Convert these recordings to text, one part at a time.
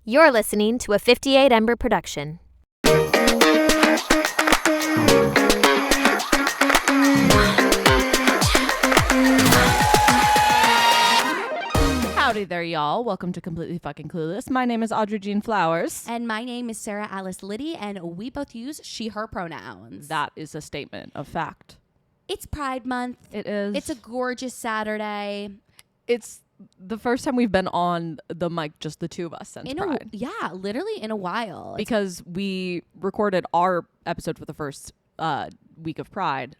You're listening to a 58 Ember production. Howdy there, y'all. Welcome to Completely Fucking Clueless. My name is Audrey Jean Flowers. And my name is Sarah Alice Liddy, and we both use she, her pronouns. That is a statement of fact. It's Pride Month. It is. It's a gorgeous Saturday. It's the first time we've been on the mic, just the two of us, since Pride. Yeah, literally in a while. Because we recorded our episode for the first week of Pride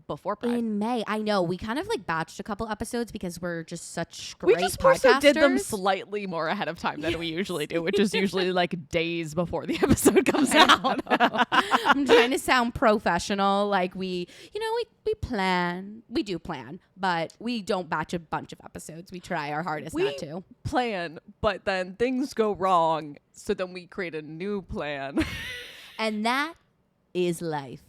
before Pride. In May. I know. We kind of like batched a couple episements because we're just such great We just also did them podcasters. slightly more ahead of time than we usually do, which is usually like days before the episode comes out. I'm trying to sound professional. Like we plan. We do plan, but we don't batch a bunch of episodes. We try our hardest not to. Plan, but then things go wrong, so then we create a new plan. And that is life.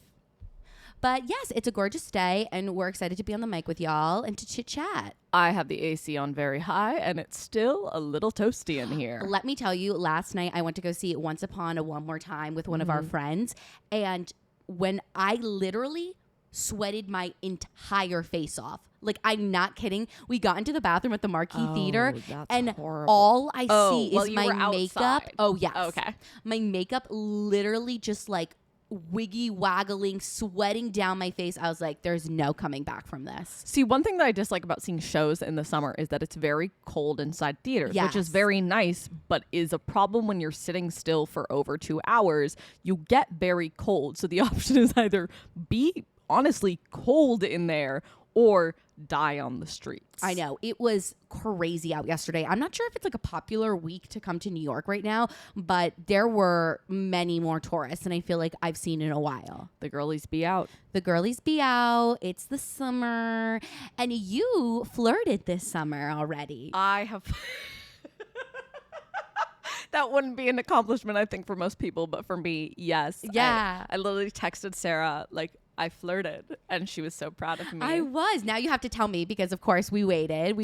But yes, it's a gorgeous day, and we're excited to be on the mic with y'all and to chit chat. I have the AC on very high, and it's still a little toasty in here. Let me tell you, last night I went to go see Once Upon a One More Time with one of our friends, and when I literally sweated my entire face off. Like, I'm not kidding. We got into the bathroom at the Marquee Theater, and horrible. all I see is you my were makeup. outside. Oh, yes. Okay. My makeup literally just like wiggy waggling, sweating down my face. I was like, there's no coming back from this. See, one thing that I dislike about seeing shows in the summer is that it's very cold inside theaters, which is Yes. very nice, but is a problem when you're sitting still for over 2 hours. You get very cold. So the option is either be honestly cold in there or die on the streets. I know. It was crazy out yesterday. I'm not sure if it's like a popular week to come to New York right now, but there were many more tourists than I feel like I've seen in a while. The girlies be out. The girlies be out. It's the summer. And you flirted this summer already. I have... That wouldn't be an accomplishment, I think, for most people, but for me, yes. Yeah. I literally texted Sarah, like, I flirted, and she was so proud of me. I was. Now you have to tell me because, of course, we waited.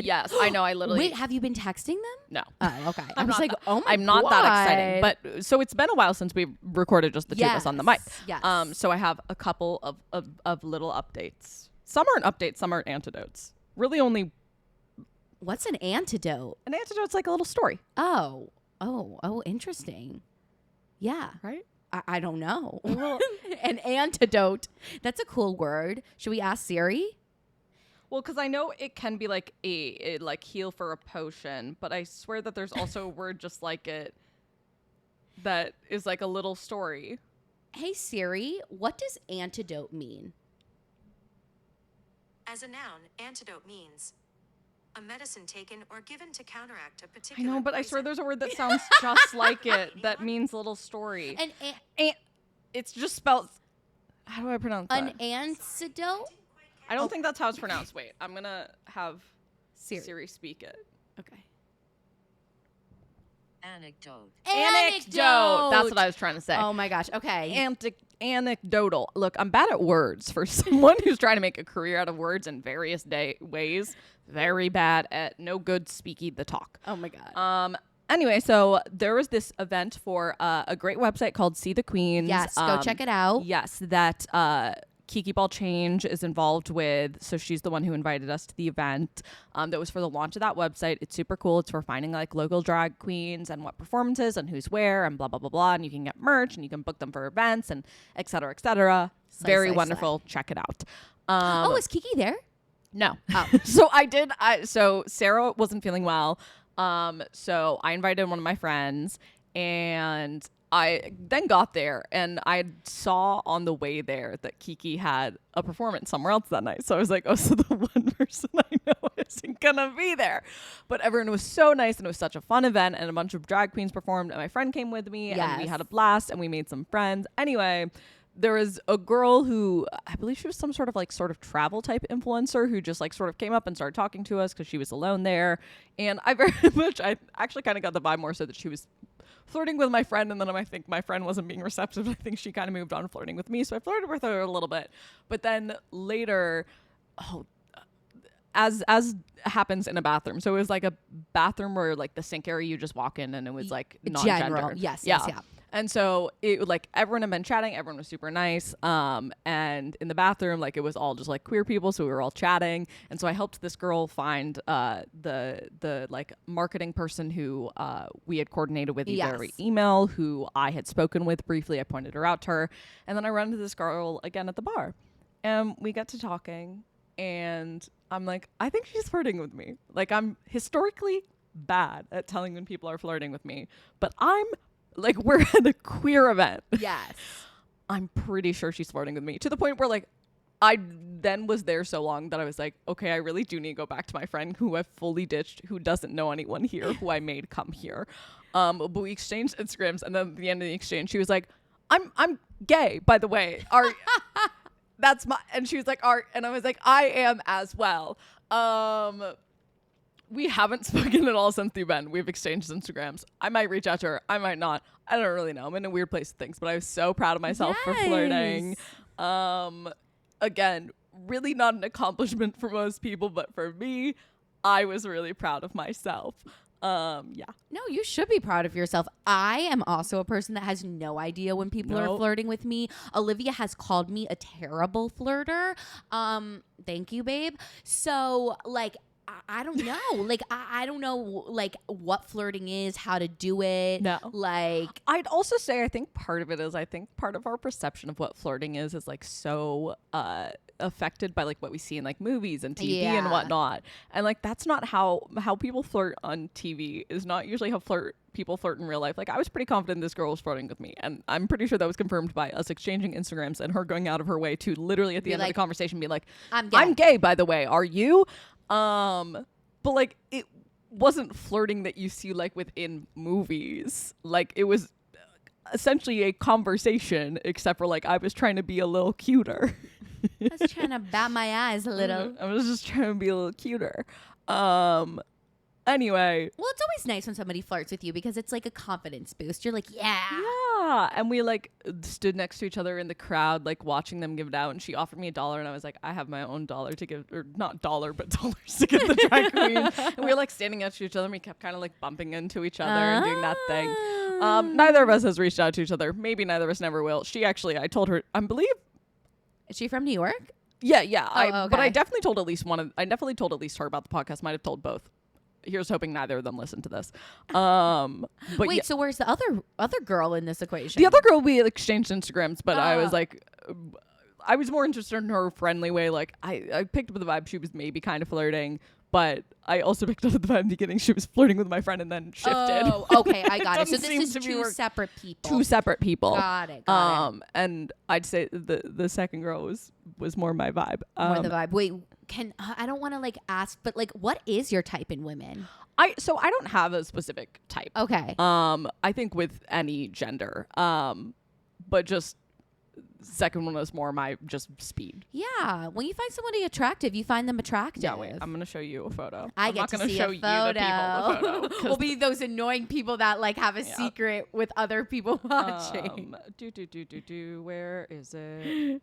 Yes, I know. I literally... Wait, have you been texting them? No. Oh, okay. I was like, oh my God. I'm not that exciting. But so it's been a while since we recorded just the two of us on the mic. Yes. So I have a couple of little updates. Some aren't updates, some aren't antidotes. Really only... What's an antidote? An antidote's like a little story. Oh, interesting. Yeah. Right? I don't know. An antidote. That's a cool word. Should we ask Siri? Well, because I know it can be like a like heal for a potion, but I swear that there's also a word just like it that is like a little story. Hey, Siri, what does antidote mean? As a noun, antidote means a medicine taken or given to counteract a I particular know, but I swear poison. there's a word that sounds just like it that means little story. An It's just spelled... How do I pronounce that? antidote? I don't think that's how it's pronounced. Wait, I'm going to have Siri speak it. Okay. Anecdote. Anecdote. That's what I was trying to say. Oh my gosh. Okay. Anecdotal. Look, I'm bad at words. For someone who's trying to make a career out of words in various ways, very bad at no good speaking the talk. Oh my God. Anyway, so there was this event for a great website called See the Queens. Yes, go check it out. Yes, that Kiki Ball Change is involved with. So she's the one who invited us to the event. That was for the launch of that website. It's super cool. It's for finding like local drag queens and what performances and who's where and blah, blah, blah, blah. And you can get merch and you can book them for events and et cetera, et cetera. Very wonderful. Check it out. Is Kiki there? No. Oh. So Sarah wasn't feeling well. So I invited one of my friends, and I then got there and I saw on the way there that Kiki had a performance somewhere else that night. So I was like, oh, so the one person I know isn't gonna be there. But everyone was so nice and it was such a fun event, and a bunch of drag queens performed, and my friend came with me and we had a blast and we made some friends. Anyway, there was a girl who, I believe she was some sort of travel type influencer who just like sort of came up and started talking to us because she was alone there. And I actually kind of got the vibe more so that she was flirting with my friend, and then I think my friend wasn't being receptive. I think she kind of moved on flirting with me, so I flirted with her a little bit. But then later, as happens in a bathroom. So it was like a bathroom where like the sink area you just walk in and it was like non-gender. General. Yes. Yeah. And so it like everyone had been chatting, everyone was super nice. And in the bathroom, like it was all just like queer people, so we were all chatting. And so I helped this girl find the like marketing person who we had coordinated with either email, who I had spoken with briefly. I pointed her out to her, and then I run into this girl again at the bar, and we get to talking, and I'm like, I think she's flirting with me. Like, I'm historically bad at telling when people are flirting with me, but I'm like, we're at a queer event. Yes. I'm pretty sure she's flirting with me, to the point where like I then was there so long that I was like, okay, I really do need to go back to my friend who I've fully ditched, who doesn't know anyone here, who I made come here. But we exchanged Instagrams, and then at the end of the exchange, she was like, I'm gay, by the way. That's my, and she was like, and I was like, I am as well. We haven't spoken at all since the event. We've exchanged Instagrams. I might reach out to her. I might not. I don't really know. I'm in a weird place with things, but I was so proud of myself for flirting. Again, really not an accomplishment for most people, but for me, I was really proud of myself. Yeah. No, you should be proud of yourself. I am also a person that has no idea when people are flirting with me. Olivia has called me a terrible flirter. Thank you, babe. So, like, I don't know. Like, I don't know, like, what flirting is, how to do it. No. Like, I'd also say I think part of it is part of our perception of what flirting is like so affected by like what we see in like movies and TV and whatnot. And like that's not how people flirt on TV is not usually how people flirt in real life. Like I was pretty confident this girl was flirting with me, and I'm pretty sure that was confirmed by us exchanging Instagrams and her going out of her way to literally at the end of the conversation be like, I'm gay, by the way, are you? But like it wasn't flirting that you see like within movies. Like it was essentially a conversation, except for like I was trying to be a little cuter. I was trying to bat my eyes a little. I was just trying to be a little cuter. Anyway. Well, it's always nice when somebody flirts with you because it's like a confidence boost. You're like, yeah. And we like stood next to each other in the crowd, like watching them give it out. And she offered me $1, and I was like, I have my own dollar to give, or not dollar, but dollars to give the drag queen. And we were like standing next to each other, and we kept kind of like bumping into each other and doing that thing. Neither of us has reached out to each other. Maybe neither of us never will. She actually, I told her, I believe. Is she from New York? Yeah. Okay. But I definitely told at least her about the podcast. Might have told both. Here's hoping neither of them listen to this. But wait, so where's the other girl in this equation? The other girl, we exchanged Instagrams, but I was like, I was more interested in her friendly way. Like I picked up the vibe she was maybe kind of flirting, but I also picked up the vibe in the beginning she was flirting with my friend and then shifted. Oh, okay, I got it. So this is two separate people. Two separate people. Got it. And I'd say the second girl was more my vibe. More the vibe. Wait, I don't want to like ask, but like, what is your type in women? So I don't have a specific type. Okay. I think with any gender. But just second one was more my just speed. Yeah. When you find somebody attractive, you find them attractive. Yeah, wait. I'm gonna show you a photo. I'm not gonna show you the photo. We'll be those annoying people that like have a secret with other people watching. Where is it?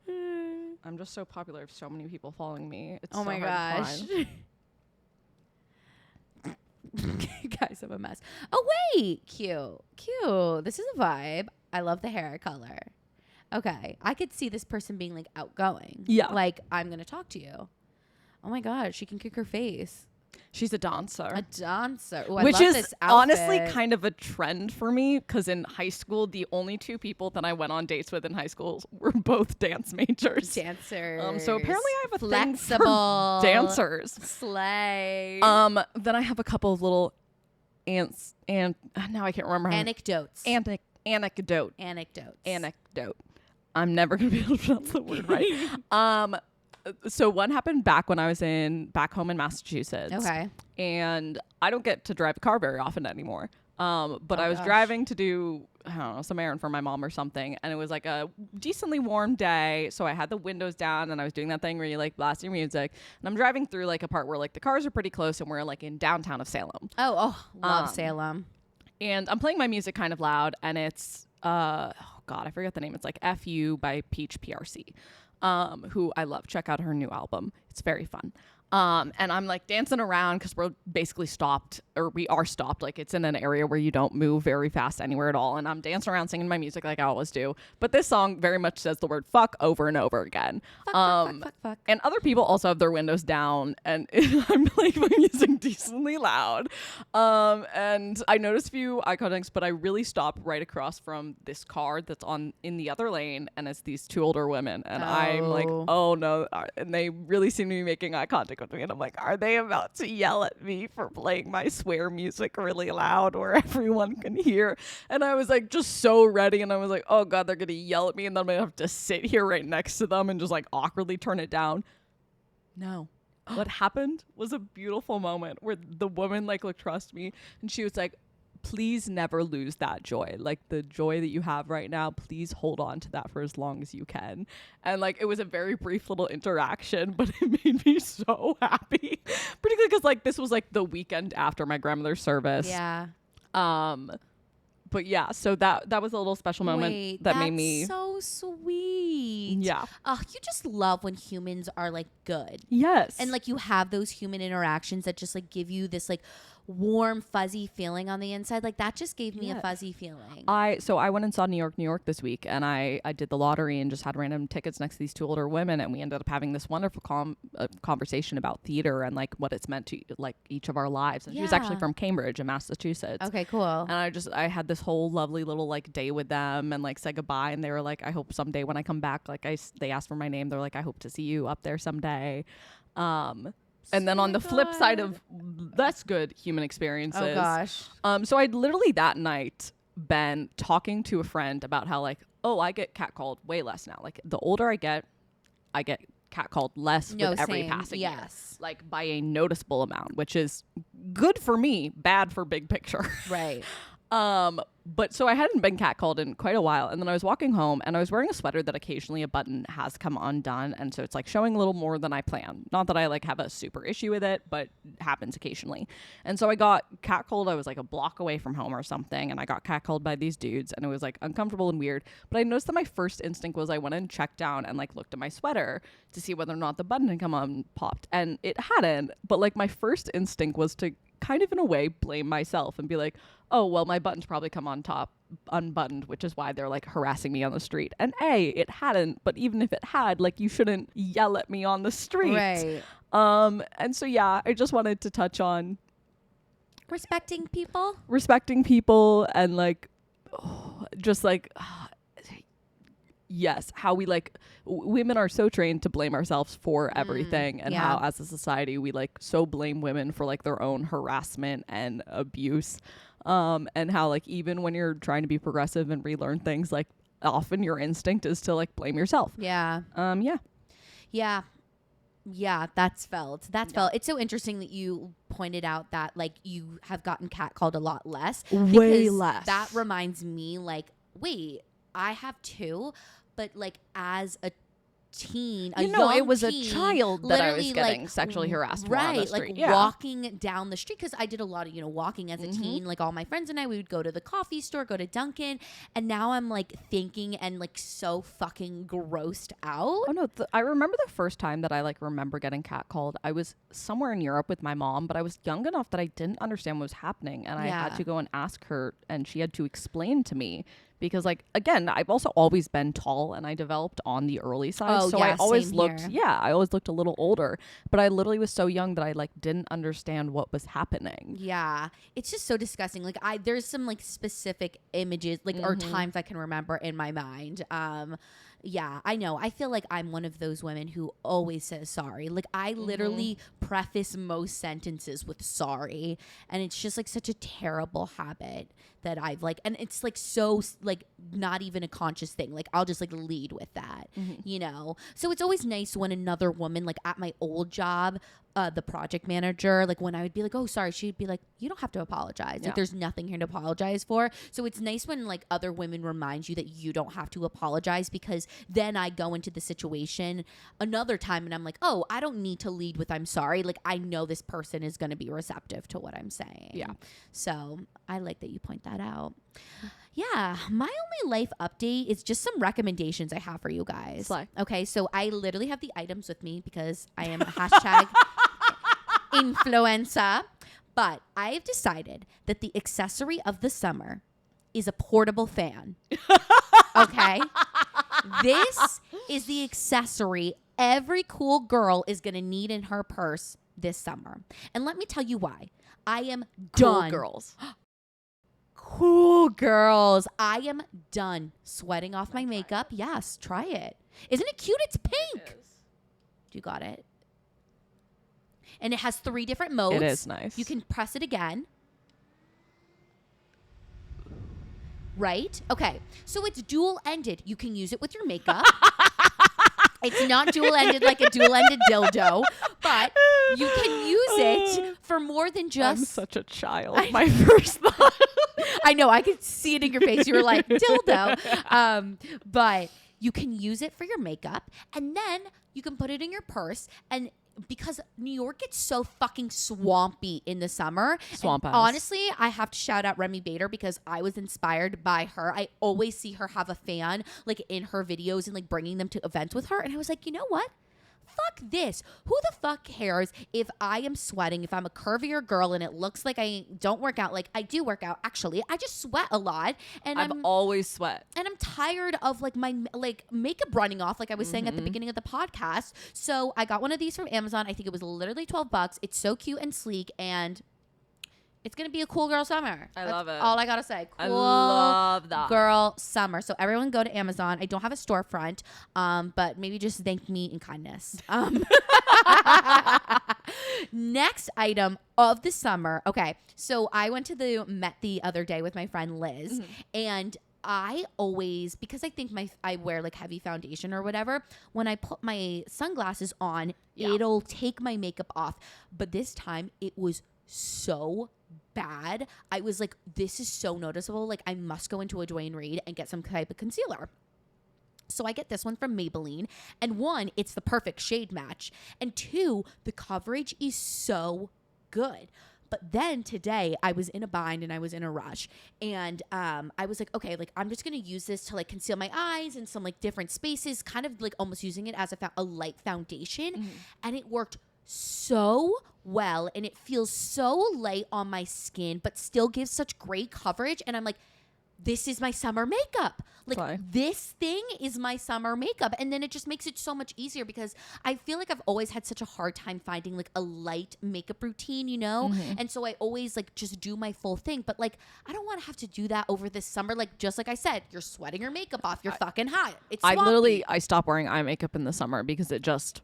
I'm just so popular. I have so many people following me. It's oh so my hard gosh. to find. Guys, I'm a mess. Oh wait, cute. This is a vibe. I love the hair color. Okay, I could see this person being like outgoing. Yeah, like I'm gonna talk to you. Oh my god, she can kick her face. She's a dancer. Ooh, which I love is this honestly kind of a trend for me, because in high school, the only two people that I went on dates with in high school were both dance majors. Dancers. So apparently I have a flexible thing for dancers. Slay. Then I have a couple of little ants and now I can't remember how anecdotes. Anecdote. I'm never gonna be able to pronounce the word right. So one happened back when I was back home in Massachusetts. Okay. And I don't get to drive a car very often anymore. But I was driving to do, I don't know, some errand for my mom or something. And it was like a decently warm day. So I had the windows down and I was doing that thing where you like blast your music. And I'm driving through like a part where like the cars are pretty close and we're like in downtown of Salem. Love Salem. And I'm playing my music kind of loud, and it's oh god, I forget the name. It's like FU by Peach PRC, who I love. Check out her new album. It's very fun. And I'm like dancing around because we're basically stopped, or we are stopped. Like it's in an area where you don't move very fast anywhere at all. And I'm dancing around singing my music like I always do. But this song very much says the word fuck over and over again. Fuck. And other people also have their windows down, and I'm like my music decently loud. And I noticed a few eye contacts, but I really stopped right across from this car that's in the other lane, and it's these two older women. And I'm like, oh no. And they really seem to be making eye contact with me, and I'm like, are they about to yell at me for playing my swear music really loud where everyone can hear? And I was like just so ready, and I was like, oh god, they're gonna yell at me, and then I'm gonna have to sit here right next to them and just like awkwardly turn it down. No. What happened was a beautiful moment where the woman like looked across me, and she was like, please never lose that joy. Like the joy that you have right now, please hold on to that for as long as you can. And like it was a very brief little interaction, but it made me so happy. Particularly because like this was like the weekend after my grandmother's service. Yeah. But yeah, so that was a little special moment that made me so sweet. Yeah. You just love when humans are like good. Yes. And like you have those human interactions that just like give you this like warm fuzzy feeling on the inside. Like that just gave me a fuzzy feeling. So I went and saw New York this week, and I did the lottery and just had random tickets next to these two older women, and we ended up having this wonderful conversation about theater and like what it's meant to like each of our lives. And she was actually from Cambridge in Massachusetts. Okay, cool. And I had this whole lovely little like day with them and like said goodbye, and they were like, I hope someday when I come back, like they asked for my name, they're like, I hope to see you up there someday. And then on the flip side of less good human experiences. Oh gosh. So I'd literally that night been talking to a friend about how like, oh, I get catcalled way less now. Like the older I get catcalled less with every passing year. Like by a noticeable amount, which is good for me, bad for big picture. Right. But so I hadn't been catcalled in quite a while, and then I was walking home, and I was wearing a sweater that occasionally a button has come undone, and so it's like showing a little more than I planned. Not that I like have a super issue with it, but it happens occasionally. And so I got catcalled. I was like a block away from home or something, and I got catcalled by these dudes, and it was like uncomfortable and weird. But I noticed that my first instinct was I went and checked down and like looked at my sweater to see whether or not the button had come unpopped, and it hadn't. But like my first instinct was to kind of in a way blame myself and be like, oh, well, my button's probably come on top unbuttoned, which is why they're like harassing me on the street. And it hadn't, but even if it had, like you shouldn't yell at me on the street. Right. And so yeah, I just wanted to touch on respecting people and like just like yes, how we like women are so trained to blame ourselves for everything, and how as a society we like so blame women for like their own harassment and abuse, and how like even when you're trying to be progressive and relearn things, like often your instinct is to like blame yourself. Yeah, that's felt. It's so interesting that you pointed out that like you have gotten catcalled a lot less. Way less. That reminds me like, wait, I have two, but like as a teen, it was teen, a child that I was getting like, sexually harassed for right, on the street. Like walking down the street, because I did a lot of walking as a teen. Like all my friends and I, we would go to the coffee store, go to Dunkin', and now I'm like thinking and like so fucking grossed out. Oh no, I remember the first time that I like remember getting catcalled. I was somewhere in Europe with my mom, but I was young enough that I didn't understand what was happening, and I had to go and ask her, and she had to explain to me. Because like, again, I've also always been tall, and I developed on the early side. So I always looked, I always looked a little older, but I literally was so young that I like didn't understand what was happening. Yeah. It's just so disgusting. Like there's some like specific images, like or times I can remember in my mind. Yeah, I know. I feel like I'm one of those women who always says sorry. Like I literally preface most sentences with sorry, and it's just like such a terrible habit that I've like, and it's like so like not even a conscious thing. Like I'll just like lead with that, So it's always nice when another woman, like at my old job, the project manager, like when I would be like, oh, sorry, she'd be like, you don't have to apologize. Like there's nothing here to apologize for. So it's nice when like other women remind you that you don't have to apologize, because then I go into the situation another time and I'm like, oh, I don't need to lead with I'm sorry. Like I know this person is going to be receptive to what I'm saying. Yeah. So I like that you point that out. Yeah, my only life update is just some recommendations I have for you guys. Slay. Okay, so I literally have the items with me because I am influencer. But I've decided that the accessory of the summer is a portable fan. Okay? This is the accessory every cool girl is going to need in her purse this summer. And let me tell you why. I am Cool done. girls. Cool girls. I am done sweating off my makeup. Yes, try it. Isn't it cute? It's pink. You got it? And it has 3 different modes. It is nice. You can press it again. Right? Okay. So it's dual-ended. You can use it with your makeup. It's not dual-ended like a dual-ended dildo, but you can use it for more than just... I'm such a child. My first thought. I know. I could see it in your face. You were like, dildo. But you can use it for your makeup, and then you can put it in your purse. And because New York gets so fucking swampy in the summer. Swamp ass. Honestly, I have to shout out Remy Bader because I was inspired by her. I always see her have a fan like in her videos and like bringing them to events with her. And I was like, you know what? Fuck this. Who the fuck cares if I am sweating, if I'm a curvier girl and it looks like I don't work out? Like I do work out. Actually, I just sweat a lot. And I've always sweat. And I'm tired of like my like makeup running off, like I was saying at the beginning of the podcast. So I got one of these from Amazon. I think it was literally $12. It's so cute and sleek, and it's gonna be a cool girl summer. I love it. All I gotta say. Cool I love that. girl summer. So everyone go to Amazon. I don't have a storefront, but maybe just thank me in kindness. Next item of the summer. Okay, so I went to the Met the other day with my friend Liz, and I always, because I think I wear like heavy foundation or whatever, when I put my sunglasses on, it'll take my makeup off. But this time it was so bad. I was like, this is so noticeable. Like I must go into a Dwayne Reed and get some type of concealer. So I get this one from Maybelline, and 1, it's the perfect shade match, and 2, the coverage is so good. But then today I was in a bind and I was in a rush, and I was like, okay, like I'm just gonna use this to like conceal my eyes in some like different spaces, kind of like almost using it as a light foundation, and it worked so well, and it feels so light on my skin, but still gives such great coverage. And I'm like, this is my summer makeup. Like Fly. This thing is my summer makeup. And then it just makes it so much easier because I feel like I've always had such a hard time finding like a light makeup routine, you know? And so I always like just do my full thing. But like, I don't want to have to do that over this summer. Like, just like I said, you're sweating your makeup off. You're fucking hot. It's swampy. I stopped wearing eye makeup in the summer because it just...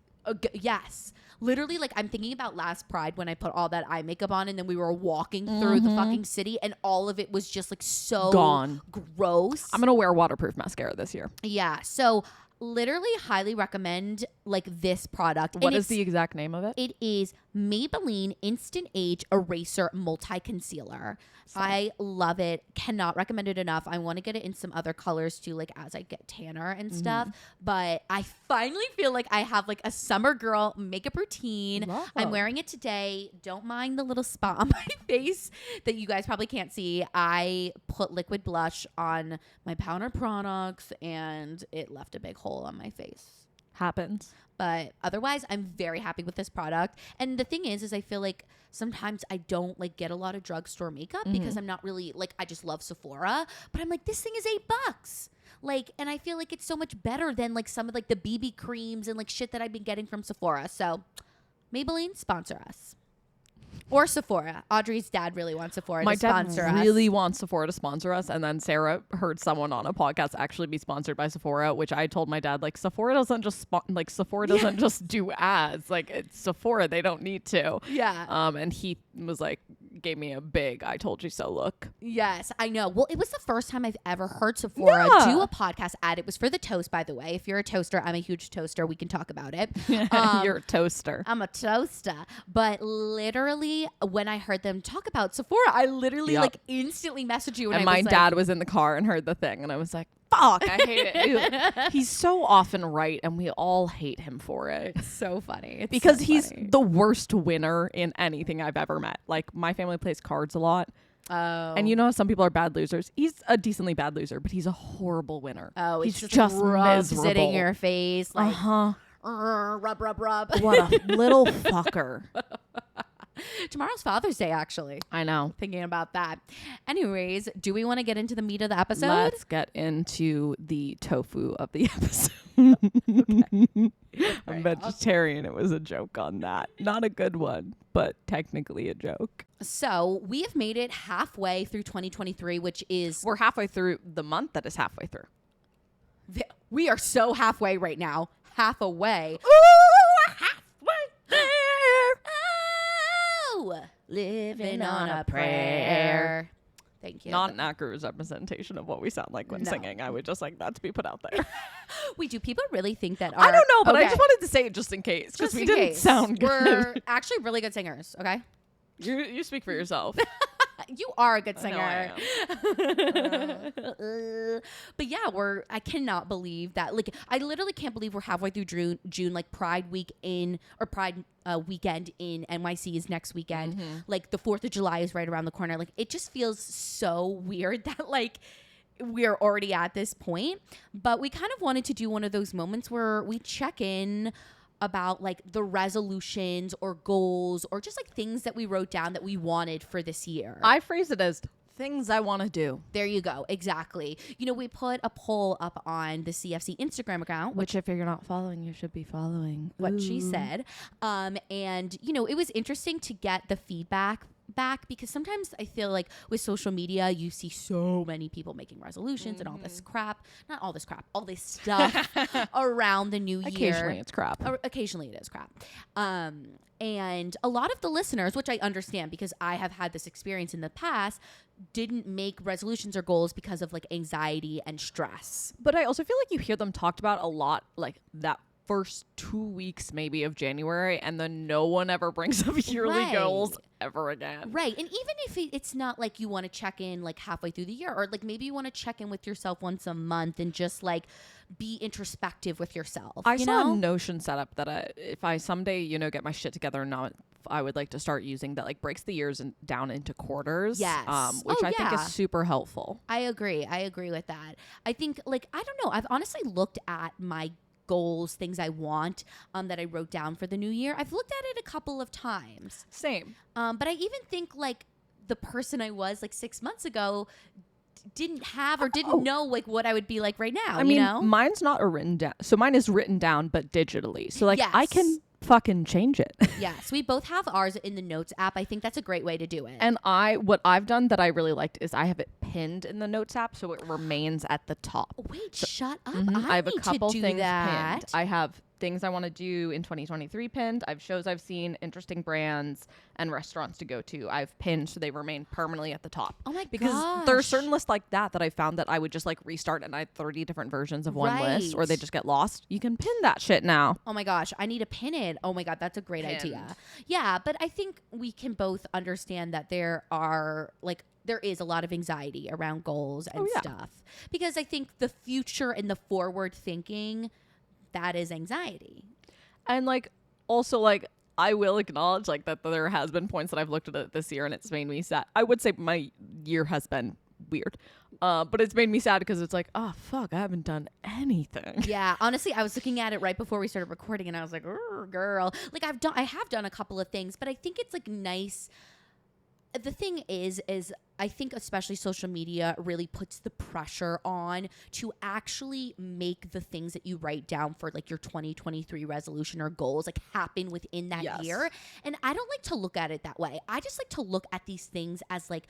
Yes. Literally, like, I'm thinking about last Pride when I put all that eye makeup on and then we were walking through the fucking city and all of it was just, like, so gone. Gross. I'm going to wear waterproof mascara this year. Yeah. So, literally highly recommend, like, this product. What is the exact name of it? It is Maybelline Instant Age Eraser Multi-Concealer. I love it. Cannot recommend it enough. I want to get it in some other colors too, like as I get tanner and stuff. But I finally feel like I have like a summer girl makeup routine. Love. I'm wearing it today. Don't mind the little spot on my face that you guys probably can't see. I put liquid blush on my powder products and it left a big hole on my face. Happens. But otherwise, I'm very happy with this product. And the thing is I feel like sometimes I don't like get a lot of drugstore makeup because I'm not really like, I just love Sephora. But I'm like, this thing is $8. Like, and I feel like it's so much better than like some of like the BB creams and like shit that I've been getting from Sephora. So Maybelline, sponsor us. Or Sephora. Audrey's dad really wants Sephora My to dad sponsor us. really wants Sephora to sponsor us, and then Sarah heard someone on a podcast actually be sponsored by Sephora, which I told my dad, like, Sephora doesn't just just do ads. Like, it's Sephora, they don't need to. Yeah. And he was like, gave me a big "I told you so" look. Yes, I know. Well, it was the first time I've ever heard Sephora do a podcast ad. It was for the toast, by the way. If you're a toaster, I'm a huge toaster. We can talk about it. You're a toaster. I'm a toaster. But literally, when I heard them talk about Sephora, I literally like instantly messaged you. And I my was dad was in the car and heard the thing, and I was like, fuck, I hate it. He's so often right, and we all hate him for it. It's so funny. It's Because so he's funny. the worst winner in anything I've ever met. Like, my family plays cards a lot. Oh. And you know, some people are bad losers. He's a decently bad loser, but he's a horrible winner. Oh, he's it's just rubs miserable. it in your face. Like, Uh-huh. rub, rub, rub. What a little fucker. Tomorrow's Father's Day, actually. I know. Thinking about that. Anyways, do we want to get into the meat of the episode? Let's get into the tofu of the episode. I'm vegetarian. It was a joke on that. Not a good one, but technically a joke. So we have made it halfway through 2023, which is... We're halfway through the month that is halfway through. We are so halfway right now. Half away. Ooh, halfway there. Oh, living on a prayer. Thank you. Not an accurate representation of what we sound like when singing. I would just like that to be put out there. Wait, do people really think that I don't know, but I Okay. just wanted to say it just in case because we didn't sound good. We're actually really good singers, okay? You speak for yourself. You are a good I know I singer. am. But yeah, I cannot believe that. Like, I literally can't believe we're halfway through June. Like, Pride week Pride weekend in NYC is next weekend. Mm-hmm. Like, the 4th of July is right around the corner. Like, it just feels so weird that, like, we're already at this point. But we kind of wanted to do one of those moments where we check in about like the resolutions or goals or just like things that we wrote down that we wanted for this year. I phrase it as things I want to do. There you go. Exactly. You know, we put a poll up on the CFC Instagram account, Which if you're not following, you should be following. what she said. And, you know, it was interesting to get the feedback back because sometimes I feel like with social media, you see so many people making resolutions and all this crap, not all this crap, all this stuff around the new year. Occasionally it's crap. Or occasionally it is crap. And a lot of the listeners, which I understand because I have had this experience in the past, didn't make resolutions or goals because of like anxiety and stress. But I also feel like you hear them talked about a lot, like that first 2 weeks maybe of January, and then no one ever brings up yearly Right. goals ever again. Right. And even if it's not like you want to check in like halfway through the year, or like maybe you want to check in with yourself once a month and just like be introspective with yourself. I you saw know? a Notion setup that if I someday, get my shit together and not, I would like to start using that like breaks the years down into quarters. Yes. Which I think yeah. is super helpful. I agree with that. I think like, I don't know. I've honestly looked at my goals, things I want that I wrote down for the new year. I've looked at it a couple of times. Same. But I even think like the person I was like 6 months ago didn't have or didn't know like what I would be like right now. I mean, you know? mine's not written down. So mine is written down, but digitally. So like I Yes. can fucking change it. Yes, we both have ours in the notes app. I think that's a great way to do it. And what I've done that I really liked is I have it pinned in the notes app so it remains at the top. Wait, shut up. I have a need couple to do things that. pinned. I have things I want to do in 2023 pinned. I have shows I've seen, interesting brands, and restaurants to go to. I've pinned so they remain permanently at the top. Oh my Because there are gosh. certain lists like that I found that I would just like restart and I had 30 different versions of one list or they Right. just get lost. You can pin that shit now. Oh my gosh, I need to pin it. Oh my god, that's a great idea. Pinned. Yeah, but I think we can both understand that there is a lot of anxiety around goals and yeah. stuff. Because I think the future and the forward thinking, that is anxiety. And like also like I will acknowledge like that there has been points that I've looked at it this year and it's made me sad. I would say my year has been weird. But it's made me sad because it's like, oh fuck, I haven't done anything. Yeah, honestly, I was looking at it right before we started recording and I was like, girl. Like I have done a couple of things, but I think it's like nice. The thing is I think especially social media really puts the pressure on to actually make the things that you write down for like your 2023 resolution or goals like happen within that Yes. year. And I don't like to look at it that way. I just like to look at these things as like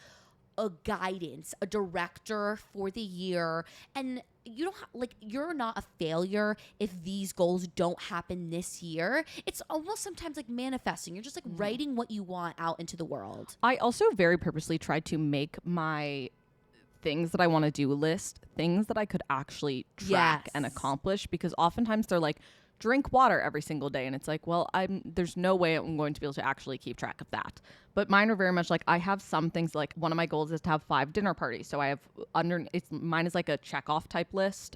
a guidance, a director for the year. And you don't you're not a failure if these goals don't happen this year. It's almost sometimes like manifesting. You're just like writing what you want out into the world. I also very purposely tried to make my things that I want to do list things that I could actually track Yes. and accomplish because oftentimes they're like drink water every single day and it's like, well, there's no way I'm going to be able to actually keep track of that. But mine are very much like I have some things like one of my goals is to have 5 dinner parties. So I have mine is like a check off type list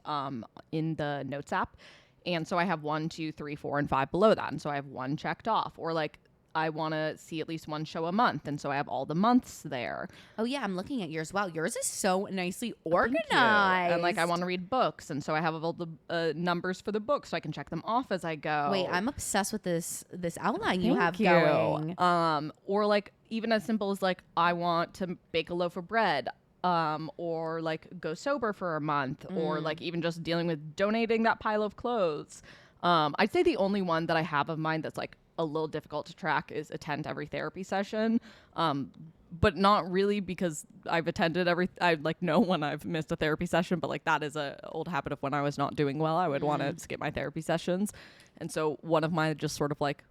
in the notes app. And so I have 1, 2, 3, 4, and 5 below that. And so I have 1 checked off or like I want to see at least one show a month. And so I have all the months there. Oh yeah, I'm looking at yours. Wow, yours is so nicely Thank you. organized. And like I want to read books. And so I have all the numbers for the books so I can check them off as I go. Wait, I'm obsessed with this outline you have Thank going. Or like even as simple as like I want to bake a loaf of bread. Or like go sober for a month, or like even just dealing with donating that pile of clothes. I'd say the only one that I have of mine that's like a little difficult to track is attend every therapy session. But not really because I've attended I like know when I've missed a therapy session, but like that is a old habit of when I was not doing well, I would want to skip my therapy sessions. And so one of my just sort of like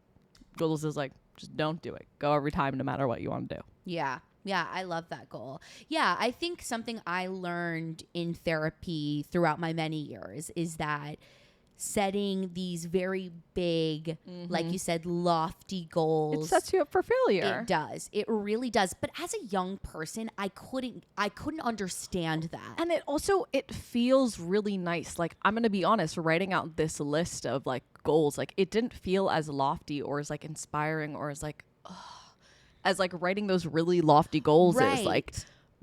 goals is like, just don't do it. Go every time, no matter what you want to do. Yeah. Yeah, I love that goal. Yeah, I think something I learned in therapy throughout my many years is that setting these very big, like you said, lofty goals. It sets you up for failure. It does. It really does. But as a young person, I couldn't understand that. And it feels really nice. Like, I'm going to be honest, writing out this list of like goals, like it didn't feel as lofty or as like inspiring or as like, as like writing those really lofty goals is like,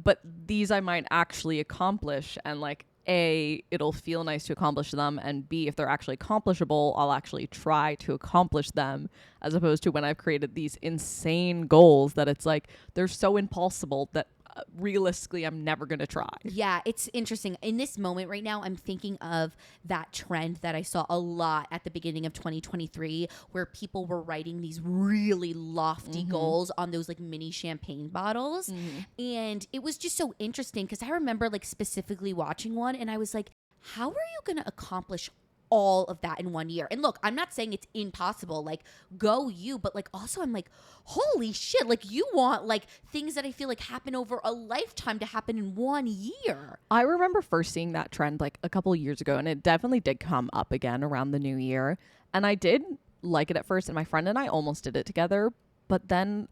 but these I might actually accomplish, and like A, it'll feel nice to accomplish them, and B, if they're actually accomplishable, I'll actually try to accomplish them, as opposed to when I've created these insane goals that it's like they're so impossible that realistically I'm never going to try. Yeah, it's interesting. In this moment right now, I'm thinking of that trend that I saw a lot at the beginning of 2023 where people were writing these really lofty goals on those like mini champagne bottles. And it was just so interesting because I remember like specifically watching one and I was like, how are you going to accomplish all of that in 1 year? And look, I'm not saying it's impossible, like go you, but like also I'm like, holy shit, like you want like things that I feel like happen over a lifetime to happen in 1 year. I remember first seeing that trend like a couple of years ago, and it definitely did come up again around the new year, and I did like it at first, and my friend and I almost did it together, but then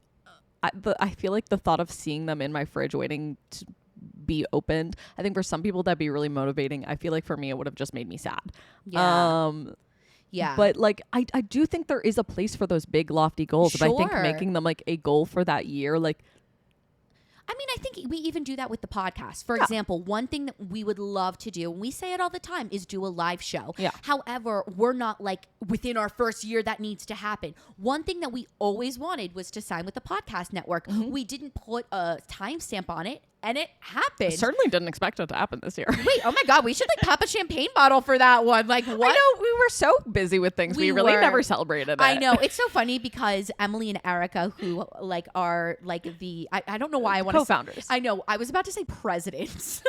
I feel like the thought of seeing them in my fridge waiting to be opened, I think for some people that'd be really motivating. I feel like for me it would have just made me sad. Yeah. But like I do think there is a place for those big lofty goals. Sure. But I think making them like a goal for that year, like I mean, I think we even do that with the podcast. For example, one thing that we would love to do, and we say it all the time, is do a live show. Yeah. However, we're not like within our first year that needs to happen. One thing that we always wanted was to sign with the podcast network. We didn't put a timestamp on it, and it happened. certainly didn't expect it to happen this year. Wait, oh my God, we should like pop a champagne bottle for that one. Like what? I know, we were so busy with things. We really were. never celebrated it. I know. It's so funny because Emily and Erica, who like are like I don't know why I want to co-founders. I know. I was about to say presidents.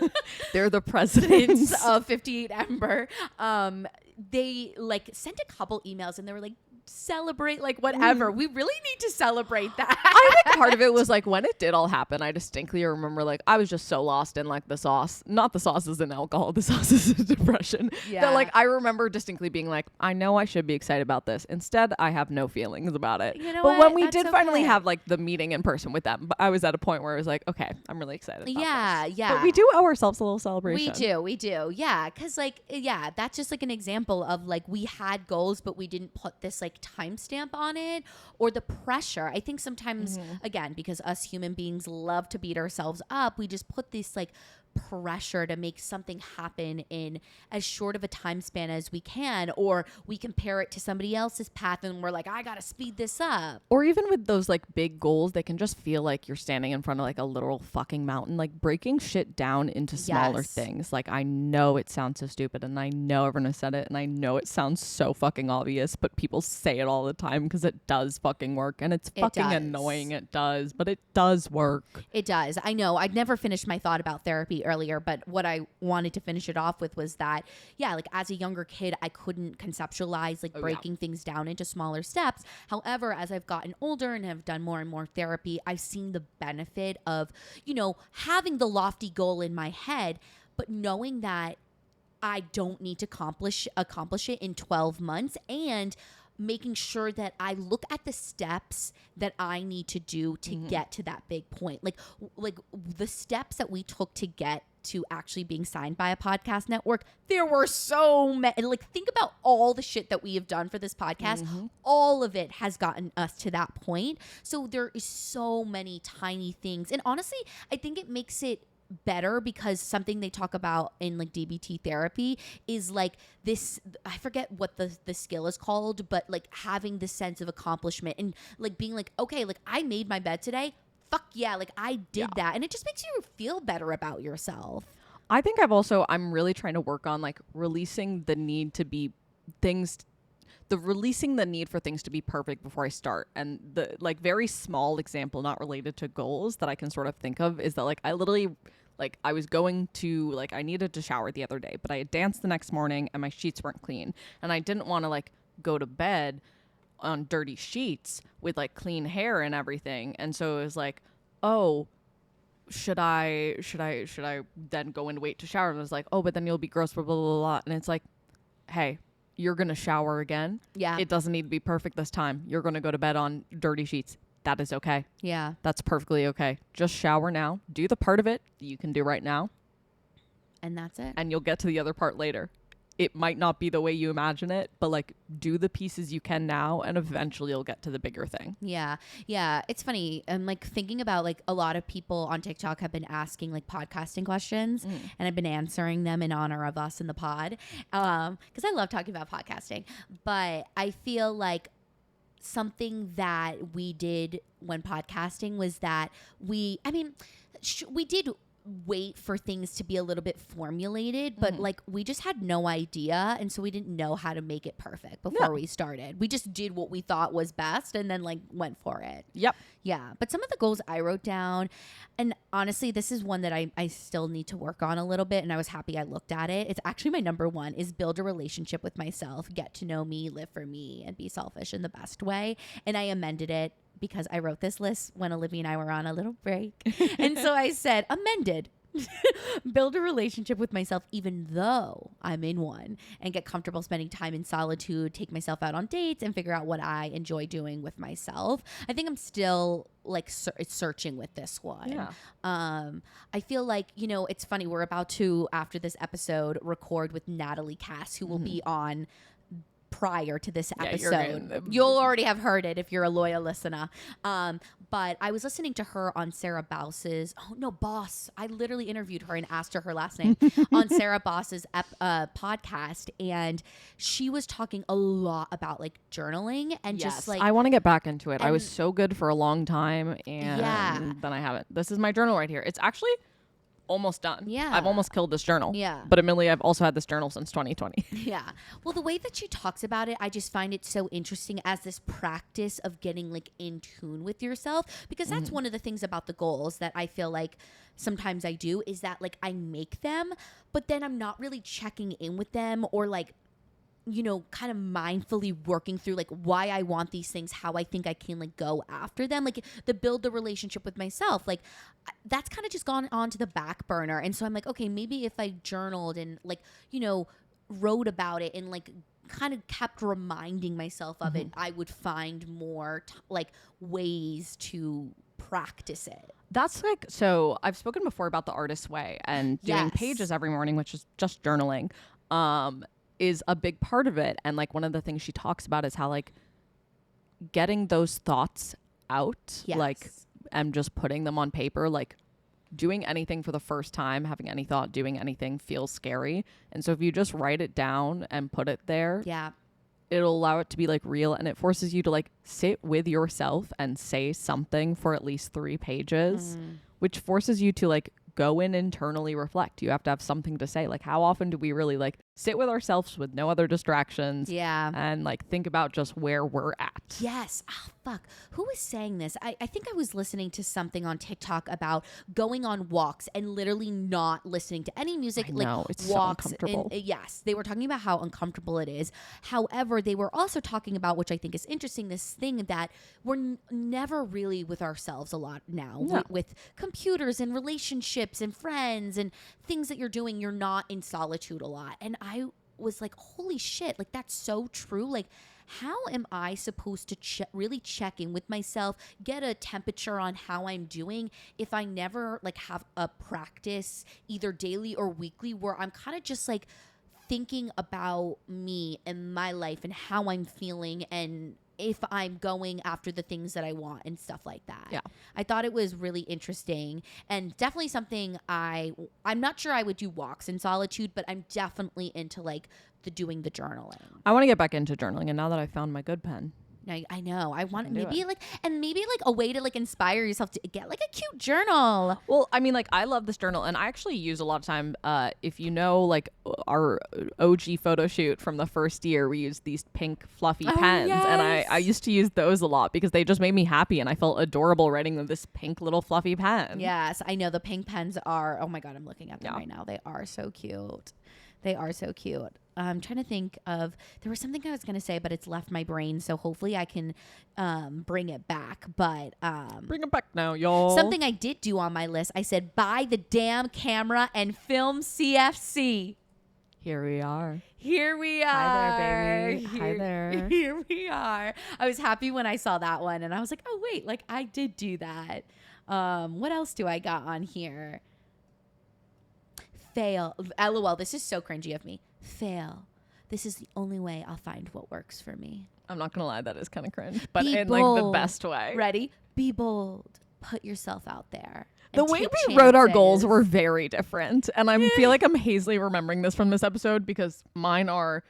They're the presidents of 58 Ember. They like sent a couple emails and they were like, celebrate like whatever. We really need to celebrate that. I think part of it was like when it did all happen, I distinctly remember like I was just so lost in like the sauce. Not the sauce is in alcohol, the sauce is in depression. Yeah. That like I remember distinctly being like, I know I should be excited about this. Instead, I have no feelings about it. You know but what? when we That's did finally okay. have like the meeting in person with them, I was at a point where I was like, okay, I'm really excited about this. Yeah. But we do owe ourselves a little celebration. We do. Yeah. Cause like, yeah, that's just like an example of like we had goals, but we didn't put this like timestamp on it or the pressure. I think sometimes, again, because us human beings love to beat ourselves up, we just put this like pressure to make something happen in as short of a time span as we can, or we compare it to somebody else's path and we're like, I gotta speed this up. Or even with those like big goals, they can just feel like you're standing in front of like a literal fucking mountain, like breaking shit down into smaller Yes. things. Like I know it sounds so stupid and I know everyone has said it and I know it sounds so fucking obvious, but people say it all the time because it does fucking work and it's It fucking does. annoying. It does, but it does work. It does. I know. I'd never finished my thought about therapy earlier, but what I wanted to finish it off with was that, yeah, like as a younger kid, I couldn't conceptualize like breaking things down into smaller steps. However, as I've gotten older and have done more and more therapy, I've seen the benefit of, you know, having the lofty goal in my head, but knowing that I don't need to accomplish it in 12 months and making sure that I look at the steps that I need to do to get to that big point. Like the steps that we took to get to actually being signed by a podcast network, there were so many. Like, think about all the shit that we have done for this podcast. All of it has gotten us to that point. So there is so many tiny things. And honestly, I think it makes it better because something they talk about in like DBT therapy is like this, I forget what the skill is called, but like having this sense of accomplishment and like being like, okay, like I made my bed today. Fuck yeah, like I did that. And it just makes you feel better about yourself. I think I'm really trying to work on like releasing the need to be releasing the need for things to be perfect before I start. And the like very small example, not related to goals, that I can sort of think of is that like I literally, like I was going to, like I needed to shower the other day, but I had danced the next morning and my sheets weren't clean. And I didn't want to like go to bed on dirty sheets with like clean hair and everything. And so it was like, oh, should I then go and wait to shower? And I was like, oh, but then you'll be gross, blah, blah, blah, blah. And it's like, hey, you're going to shower again. Yeah. It doesn't need to be perfect this time. You're going to go to bed on dirty sheets. That is okay. Yeah. That's perfectly okay. Just shower now. Do the part of it you can do right now. And that's it. And you'll get to the other part later. It might not be the way you imagine it, but like do the pieces you can now and eventually you'll get to the bigger thing. Yeah. Yeah. It's funny. I'm like thinking about like a lot of people on TikTok have been asking like podcasting questions and I've been answering them in honor of us in the pod. Cause I love talking about podcasting, but I feel like something that we did when podcasting was that we did wait for things to be a little bit formulated, but like we just had no idea, and so we didn't know how to make it perfect before we started. We just did what we thought was best and then like went for it. Yep. Yeah. But some of the goals I wrote down, and honestly, this is one that I still need to work on a little bit, and I was happy I looked at it. It's actually my number one is build a relationship with myself, get to know me, live for me, and be selfish in the best way. And I amended it because I wrote this list when Olivia and I were on a little break. And so I said, amended. Build a relationship with myself even though I'm in one, and get comfortable spending time in solitude, take myself out on dates, and figure out what I enjoy doing with myself. I think I'm still like searching with this one. Yeah. I feel like, you know, it's funny. We're about to, after this episode, record with Natalie Cass, who will be on prior to this episode. You'll already have heard it if you're a loyal listener. But I was listening to her on Sarah Boss's, Boss. I literally interviewed her and asked her last name on Sarah Boss's podcast. And she was talking a lot about like journaling and just like, I want to get back into it. I was so good for a long time and then I haven't. This is my journal right here. It's actually almost done. Yeah. I've almost killed this journal. Yeah. But admittedly, I've also had this journal since 2020. Yeah. Well, the way that she talks about it, I just find it so interesting as this practice of getting like in tune with yourself, because that's one of the things about the goals that I feel like sometimes I do is that like I make them, but then I'm not really checking in with them or like, you know, kind of mindfully working through like why I want these things, how I think I can like go after them, like the build the relationship with myself. Like that's kind of just gone onto the back burner. And so I'm like, okay, maybe if I journaled and like, you know, wrote about it and like kind of kept reminding myself of it, I would find more like ways to practice it. That's like, so I've spoken before about the artist's way and doing pages every morning, which is just journaling. Is a big part of it. And like one of the things she talks about is how like getting those thoughts out, like, and just putting them on paper, like doing anything for the first time, having any thought, doing anything feels scary. And so if you just write it down and put it there, it'll allow it to be like real, and it forces you to like sit with yourself and say something for at least 3 pages, which forces you to like go and internally reflect. You have to have something to say. Like, how often do we really like sit with ourselves with no other distractions? Yeah. And like think about just where we're at. Yes. Oh, fuck. Who was saying this? I think I was listening to something on TikTok about going on walks and literally not listening to any music. I like know, it's walks. so uncomfortable. Yes. They were talking about how uncomfortable it is. However, they were also talking about, which I think is interesting, this thing that we're never really with ourselves a lot now. No. With computers and relationships and friends and things that you're doing, you're not in solitude a lot. And I was like, holy shit, like that's so true. Like, how am I supposed to really check in with myself, get a temperature on how I'm doing if I never like have a practice either daily or weekly where I'm kind of just like thinking about me and my life and how I'm feeling and if I'm going after the things that I want and stuff like that. Yeah. I thought it was really interesting and definitely something I'm not sure I would do walks in solitude, but I'm definitely into like doing the journaling. I want to get back into journaling, and now that I found my good pen. I know. I want can do maybe it. like a way to like inspire yourself to get like a cute journal. Well, I mean, like, I love this journal, and I actually use a lot of time. If you know, like, our OG photo shoot from the first year, we used these pink fluffy pens, and I used to use those a lot because they just made me happy, and I felt adorable writing with this pink little fluffy pen. Yes, I know the pink pens are. Oh my god, I'm looking at them right now. They are so cute. They are so cute. I'm trying to think of, there was something I was going to say, but it's left my brain. So hopefully I can bring it back. But Bring it back now, y'all. something I did do on my list, I said, buy the damn camera and film CFC. Here we are. Here we are. Hi there, baby. Hi there. Here we are. I was happy when I saw that one. And I was like, oh, wait, like I did do that. What else do I got on here? Fail. LOL. This is so cringy of me. Fail. This is the only way I'll find what works for me. I'm not gonna lie, that is kind of cringe, but Be in like the bold. best way. Ready? Be bold. Put yourself out there. The and way take we wrote our goals chances. were very different, and I feel like I'm hazily remembering this from this episode because mine are: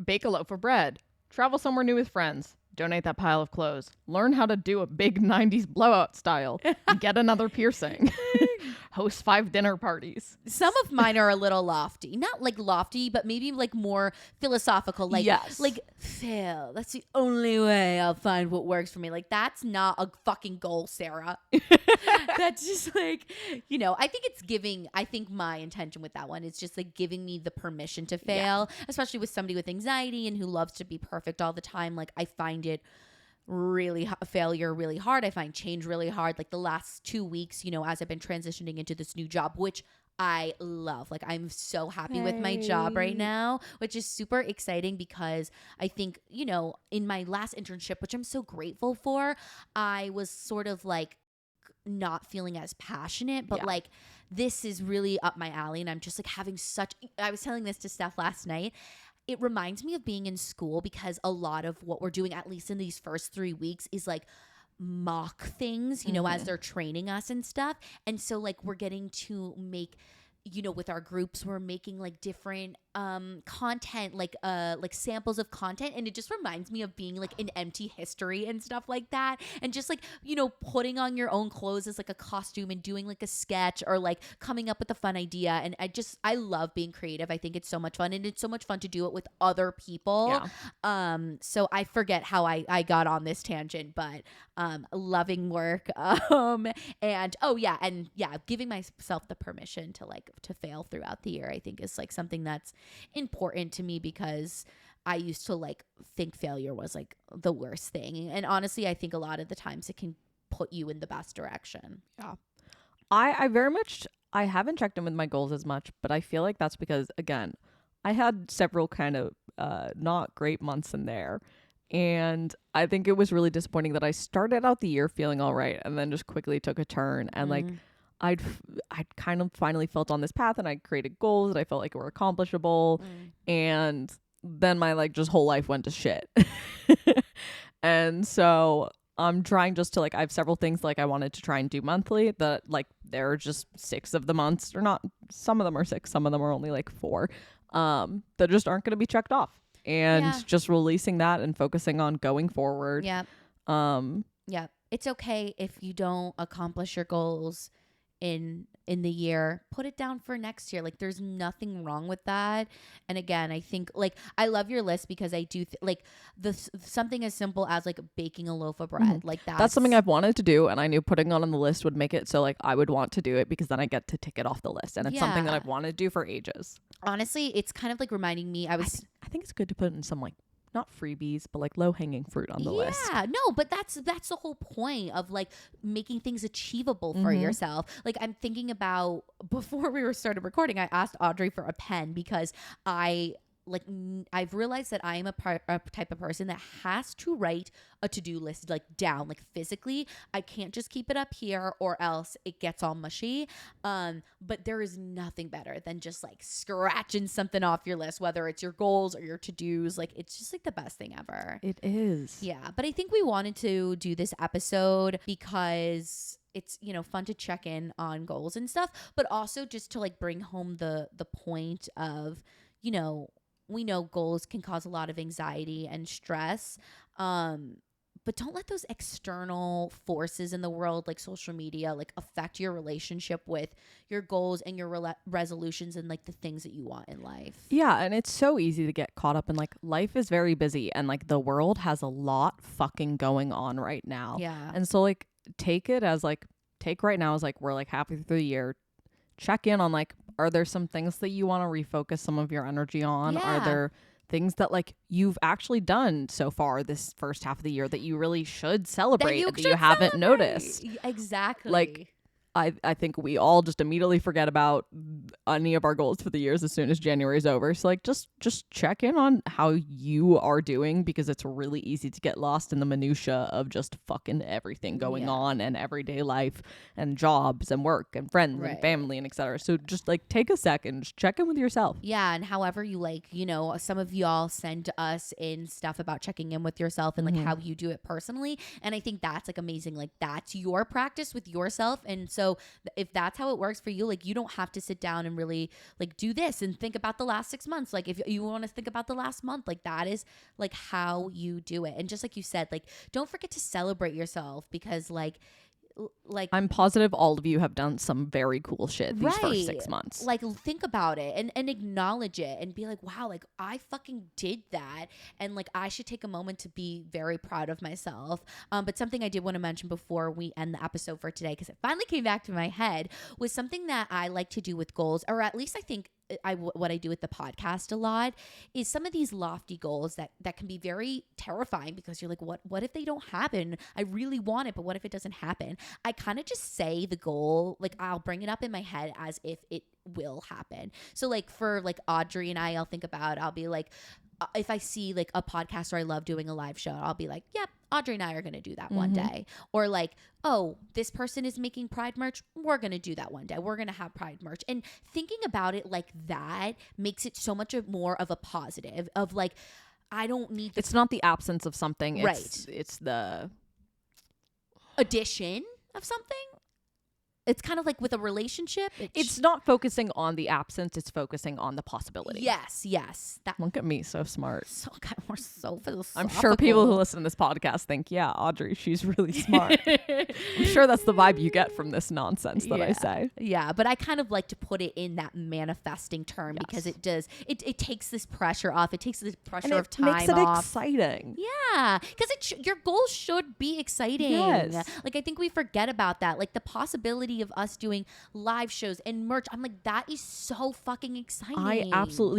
bake a loaf of bread, travel somewhere new with friends, donate that pile of clothes, learn how to do a big 90s blowout style, get another piercing, host 5 dinner parties. Some of mine are a little lofty. Not like lofty, but maybe like more philosophical. Like, Yes. like fail. That's the only way I'll find what works for me. Like, that's not a fucking goal, Sarah. That's just like, I think my intention with that one is just like giving me the permission to fail, especially with somebody with anxiety and who loves to be perfect all the time. Like, I find it failure really hard. I find change really hard. Like the last 2 weeks, as I've been transitioning into this new job, which I love. Like I'm so happy with my job right now, which is super exciting because I think, in my last internship, which I'm so grateful for, I was sort of like not feeling as passionate, but like this is really up my alley. And I'm just like I was telling this to Steph last night. It reminds me of being in school because a lot of what we're doing, at least in these first 3 weeks, is like mock things, as they're training us and stuff. And so like we're getting to make, with our groups, we're making like different content, like samples of content. And it just reminds me of being like in empty history and stuff like that. And just like, putting on your own clothes as like a costume and doing like a sketch or like coming up with a fun idea. And I love being creative. I think it's so much fun. And it's so much fun to do it with other people. Yeah. So I forget how I got on this tangent, but loving work. Giving myself the permission to fail throughout the year, I think is like something that's important to me because I used to like think failure was like the worst thing. And honestly, I think a lot of the times it can put you in the best direction. Yeah. I haven't checked in with my goals as much, but I feel like that's because, again, I had several kind of not great months in there. And I think it was really disappointing that I started out the year feeling all right and then just quickly took a turn. And like I'd kind of finally felt on this path and I created goals that I felt like were accomplishable. And then my like just whole life went to shit. And so I'm trying just to like, I have several things like I wanted to try and do monthly that like there are just 6 of the months or not. Some of them are 6, some of them are only like 4 that just aren't going to be checked off. And just releasing that and focusing on going forward. Yeah. It's okay if you don't accomplish your goals in the year. Put it down for next year. Like there's nothing wrong with that. And again, I think like I love your list because I do like something as simple as like baking a loaf of bread. Like that's something I've wanted to do, and I knew putting it on the list would make it so like I would want to do it because then I get to tick it off the list, and it's something that I've wanted to do for ages. Honestly, it's kind of like reminding me. I think it's good to put in some like not freebies, but like low hanging fruit on the list. Yeah, no, but that's the whole point of like making things achievable for yourself. Like I'm thinking about before we started recording, I asked Audrey for a pen because I I've realized that I am a type of person that has to write a to-do list like down, like physically. I can't just keep it up here or else it gets all mushy. But there is nothing better than just like scratching something off your list, whether it's your goals or your to-dos. Like it's just like the best thing ever. It is. Yeah, but I think we wanted to do this episode because it's, you know, fun to check in on goals and stuff, but also just to like bring home the point of, you know, we know goals can cause a lot of anxiety and stress. But don't let those external forces in the world, like social media, like affect your relationship with your goals and your resolutions and like the things that you want in life. Yeah, and it's so easy to get caught up in like life is very busy and like the world has a lot fucking going on right now. Yeah. And so like take right now as like we're like halfway through the year. Check in on like, are there some things that you want to refocus some of your energy on? Yeah. Are there things that like you've actually done so far this first half of the year that you really should celebrate that you haven't noticed? Exactly. Like I think we all just immediately forget about any of our goals for the years as soon as January is over. So like just check in on how you are doing, because it's really easy to get lost in the minutia of just fucking everything going on and everyday life and jobs and work and friends and family and etc. So just like take a second, just check in with yourself. Yeah, and however you like, you know, some of y'all send us in stuff about checking in with yourself and like how you do it personally. And I think that's like amazing. Like that's your practice with yourself. And so if that's how it works for you, like you don't have to sit down and really like do this and think about the last 6 months. Like if you want to think about the last month, like that is like how you do it. And just like you said, like don't forget to celebrate yourself, because like I'm positive all of you have done some very cool shit these first 6 months. Like think about it and acknowledge it and be like, wow, like I fucking did that, and like I should take a moment to be very proud of myself. But something I did want to mention before we end the episode for today, because it finally came back to my head, was something that I like to do with goals, or at least I think what I do with the podcast a lot, is some of these lofty goals that can be very terrifying, because you're like, what if they don't happen? I really want it, but what if it doesn't happen? I kind of just say the goal, like I'll bring it up in my head as if it will happen. So like for like Audrey and I'll think about, I'll be like, if I see like a podcaster I love doing a live show, I'll be like, yep, Audrey and I are going to do that one day. Or like, oh, this person is making Pride merch, we're going to do that one day. We're going to have Pride merch. And thinking about it like that makes it so much more of a positive of like, I don't need it's not the absence of something. Right. It's the addition of something. It's kind of like with a relationship. It's not focusing on the absence. It's focusing on the possibility. Yes. Look at me, so smart. So God, we're so philosophical. I'm sure people who listen to this podcast think, yeah, Audrey, she's really smart. I'm sure that's the vibe you get from this nonsense that I say. Yeah, but I kind of like to put it in that manifesting term, because it does. It takes this pressure off. It takes the pressure of time off. It makes it exciting. Yeah, because your goals should be exciting. Yes. Like I think we forget about that. Like the possibility of us doing live shows and merch. I'm like, that is so fucking exciting.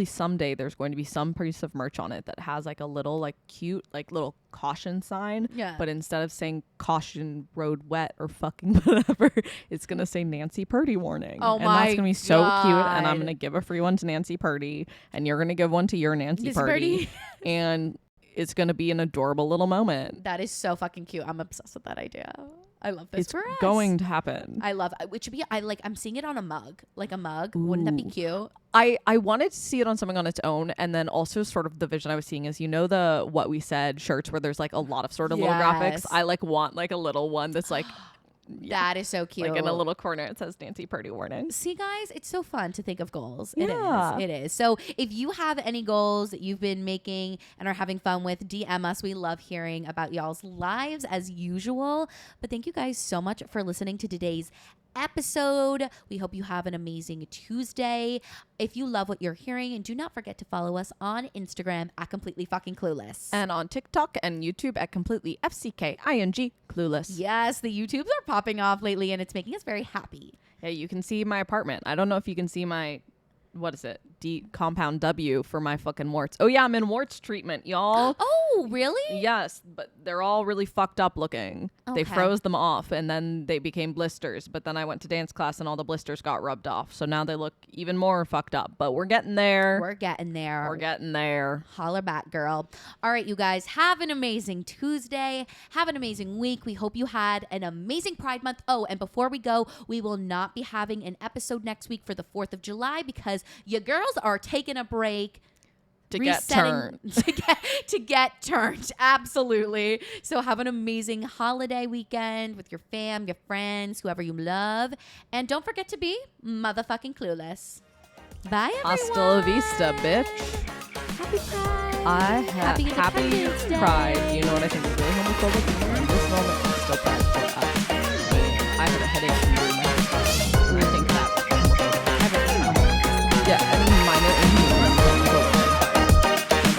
Someday there's going to be some piece of merch on it that has like a little like cute like little caution sign. Yeah. But instead of saying caution road wet or fucking whatever, it's going to say Nancy Purdy warning. Oh and my that's going to be so cute. And I'm God. going to give a free one to Nancy Purdy, and you're going to give one to your Nancy Purdy. And it's going to be an adorable little moment. That is so fucking cute. I'm obsessed with that idea. I love this It's for us. going to happen. I love it. Which would be, I'm seeing it on a mug. Like a mug. Wouldn't that be cute? I wanted to see it on something on its own, and then also sort of the vision I was seeing is, you know, the What We Said shirts where there's like a lot of sort of little graphics. I like want like a little one that's like That is so cute. like in a little corner it says Nancy Purdy warning. See, guys, it's so fun to think of goals. Yeah. It is. So if you have any goals that you've been making and are having fun with, DM us. We love hearing about y'all's lives as usual. But thank you guys so much for listening to today's episode. We hope you have an amazing Tuesday. If you love what you're hearing, and do not forget to follow us on Instagram at Completely Fucking Clueless. And on TikTok and YouTube at Completely FCKING Clueless. Yes, the YouTubes are popping off lately, and it's making us very happy. Yeah, you can see my apartment. I don't know if you can see my what is it? Compound W for my fucking warts. Oh yeah, I'm in warts treatment, y'all. Oh, really? Yes, but they're all really fucked up looking. They Okay. froze them off and then they became blisters. But then I went to dance class and all the blisters got rubbed off. So now they look even more fucked up. But we're getting there. We're getting there. We're getting there. Holler back, girl. All right, you guys, have an amazing Tuesday. Have an amazing week. We hope you had an amazing Pride Month. Oh, and before we go, we will not be having an episode next week for the 4th of July because you girls are taking a break. To get turned. to get turned. Absolutely. So have an amazing holiday weekend with your fam, your friends, whoever you love. And don't forget to be motherfucking clueless. Bye, everyone. Hasta la vista, bitch. Happy Pride. Happy Independence Day. Pride. You know what I think is really homophobic? In this moment, I'm still proud for us. I have a headache from doing my so I think that. Yeah, I mean, minor inconvenience.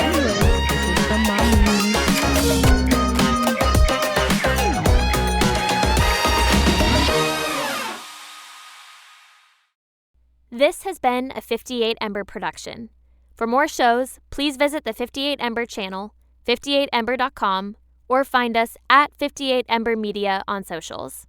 Anyway, this is the mommy. This has been a 58 Ember production. For more shows, please visit the 58 Ember channel, 58ember.com, or find us at 58 Ember Media on socials.